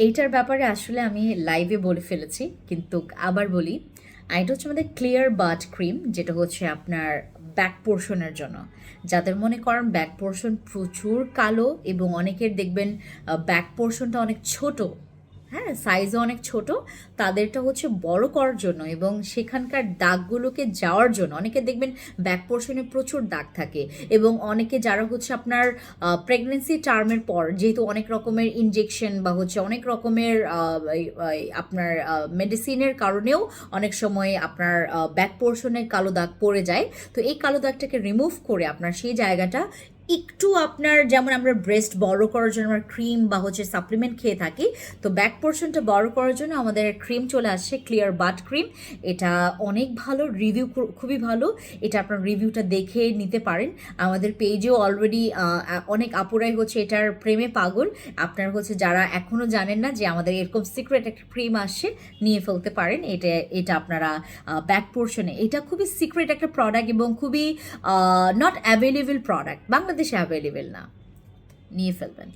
এইটার ব্যাপারে আসলে আমি লাইভে বলে ফেলেছি, কিন্তু আবার বলি। এটা হচ্ছে আমাদের ক্লিয়ার বাড ক্রিম, যেটা হচ্ছে আপনার ব্যাক পোর্শনের জন্য। যাদের মনে করেন ব্যাক পোর্শন প্রচুর কালো এবং অনেকের দেখবেন ব্যাক পোর্শনটা অনেক ছোট, হ্যাঁ সাইজও অনেক ছোট, তাদেরটা হচ্ছে বড় করার জন্য এবং সেখানকার দাগগুলোকে যাওয়ার জন্য। অনেকে দেখবেন ব্যাক পোর্শনে প্রচুর দাগ থাকে, এবং অনেকে যারা হচ্ছে আপনার প্রেগনেন্সি টার্মের পর যেহেতু অনেক রকমের ইনজেকশন বা হচ্ছে অনেক রকমের আপনার মেডিসিনের কারণেও অনেক সময় আপনার ব্যাক পোর্শনে কালো দাগ পড়ে যায়। তো এই কালো দাগটাকে রিমুভ করে আপনার সেই জায়গাটা একটু আপনার, যেমন আমরা ব্রেস্ট বড় করার জন্য আমরা ক্রিম বা হচ্ছে সাপ্লিমেন্ট খেয়ে থাকি, তো ব্যাক পোর্শনটা বড় করার জন্য আমাদের ক্রিম চলে আসছে ক্লিয়ার বাড ক্রিম। এটা অনেক ভালো, রিভিউ খুবই ভালো। এটা আপনার রিভিউটা দেখে নিতে পারেন। আমাদের পেজেও অলরেডি অনেক আপুরাই হচ্ছে এটার প্রেমে পাগল। আপনার হচ্ছে যারা এখনও জানেন না যে আমাদের এরকম সিক্রেট একটা ক্রিম আসছে, নিয়ে ফেলতে পারেন। এটা এটা আপনারা ব্যাক পোর্শনে, এটা খুবই সিক্রেট একটা প্রোডাক্ট এবং খুবই নট অ্যাভেলেবল প্রোডাক্ট, বাংলাদেশে অ্যাভেলেবেল না, নিয়ে ফেলবেন।